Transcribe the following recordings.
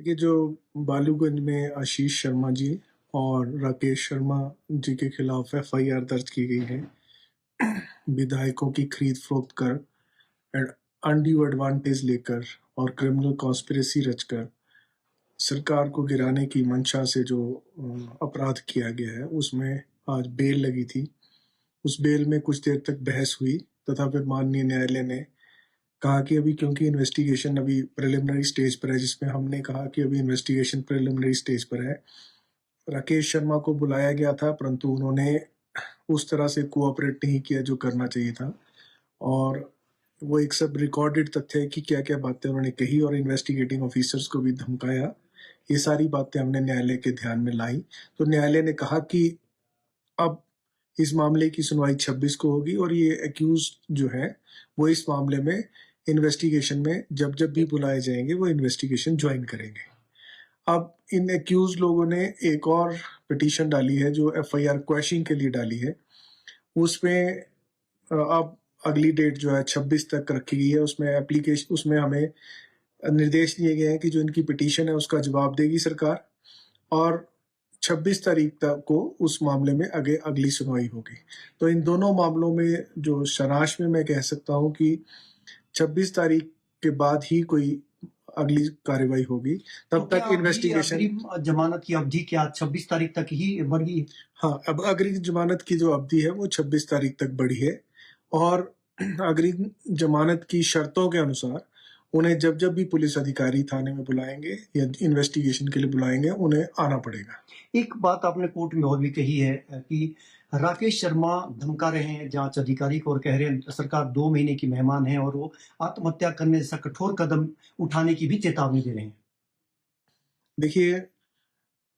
देखिए, जो बालूगंज में आशीष शर्मा जी और राकेश शर्मा जी के खिलाफ एफआईआर दर्ज की गई है, विधायकों की खरीद फरोख्त कर अनड्यू एडवांटेज लेकर और क्रिमिनल कॉन्स्पिरेसी रचकर सरकार को गिराने की मंशा से जो अपराध किया गया है, उसमें आज बेल लगी थी। उस बेल में कुछ देर तक बहस हुई तथा फिर माननीय न्यायालय ने कहा कि अभी क्योंकि इन्वेस्टिगेशन अभी प्रिलिमिनरी स्टेज पर है, जिसमें हमने कहा कि अभी इन्वेस्टिगेशन प्रिलिमिनरी स्टेज पर है। राकेश शर्मा को बुलाया गया था, परंतु उन्होंने उस तरह से कोऑपरेट नहीं किया जो करना चाहिए था, और वो एक सब रिकॉर्डेड तथ्य है कि क्या-क्या बातें उन्होंने कही और इन्वेस्टिगेटिंग ऑफिसर्स को भी धमकाया। ये सारी बातें हमने न्यायालय के ध्यान में लाई। तो न्यायालय ने कहा कि अब इस मामले की सुनवाई 26 को होगी और ये एक्यूज्ड जो है, वो इस मामले में इन्वेस्टिगेशन में जब भी बुलाए जाएंगे वो इन्वेस्टिगेशन ज्वाइन करेंगे। अब इन एक्यूज लोगों ने एक और पिटीशन डाली है जो एफआईआर क्वैशिंग के लिए डाली है। उसमें अब अगली डेट जो है 26 तक रखी गई है। उसमें हमें निर्देश दिए गए हैं कि जो इनकी पिटीशन है उसका जवाब देगी सरकार, और 26 तारीख तक को उस मामले में अगली सुनवाई होगी। तो इन दोनों मामलों में जो सारांश में मैं कह सकता हूँ कि 26 तारीख के बाद ही कोई अगली कार्रवाई होगी। तब तक इन्वेस्टिगेशन जमानत की अवधि क्या 26 तारीख तक ही बढ़ी? हाँ, अब अग्रिम जमानत की जो अवधि है वो 26 तारीख तक बढ़ी है, और अग्रिम जमानत की शर्तों के अनुसार उन्हें जब भी पुलिस अधिकारी थाने में बुलाएंगे या इन्वेस्टिगेशन के लिए बुलाएंगे, उन्हें आना पड़ेगा। एक बात आपने कोर्ट में और भी कही है कि राकेश शर्मा धमका रहे हैं जांच अधिकारी को और कह रहे हैं सरकार 2 महीने की मेहमान है और वो आत्महत्या करने जैसा कठोर कदम उठाने की भी चेतावनी दे रहे हैं। देखिए,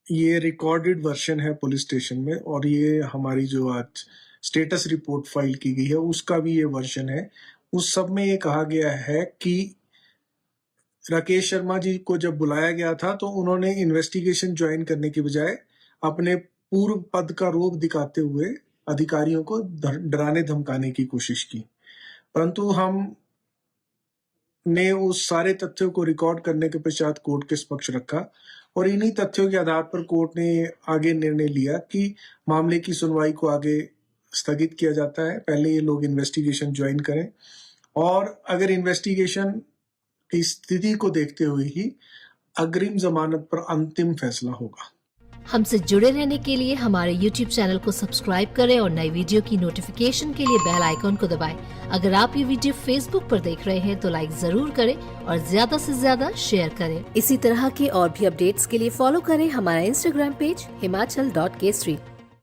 ये रिकॉर्डेड वर्जन है पुलिस स्टेशन में, और ये हमारी जो आज स्टेटस रिपोर्ट फाइल की गई है उसका भी ये वर्जन है। उस सब में ये कहा गया है कि राकेश शर्मा जी को जब बुलाया गया था तो उन्होंने इन्वेस्टिगेशन ज्वाइन करने की बजाय अपने पूर्व पद का रोब दिखाते हुए अधिकारियों को डराने धमकाने की कोशिश की, परंतु हम ने उस सारे तथ्यों को रिकॉर्ड करने के पश्चात कोर्ट के समक्ष रखा, और इन्हीं तथ्यों के आधार पर कोर्ट ने आगे निर्णय लिया कि मामले की सुनवाई को आगे स्थगित किया जाता है। पहले ये लोग इन्वेस्टिगेशन ज्वाइन करें, और अगर इन्वेस्टिगेशन की स्थिति को देखते हुए ही अग्रिम जमानत पर अंतिम फैसला होगा। हमसे जुड़े रहने के लिए हमारे YouTube चैनल को सब्सक्राइब करें और नई वीडियो की नोटिफिकेशन के लिए बेल आइकॉन को दबाएं। अगर आप ये वीडियो Facebook पर देख रहे हैं तो लाइक जरूर करें और ज्यादा से ज्यादा शेयर करें। इसी तरह के और भी अपडेट्स के लिए फॉलो करें हमारा Instagram पेज himachal.kesri।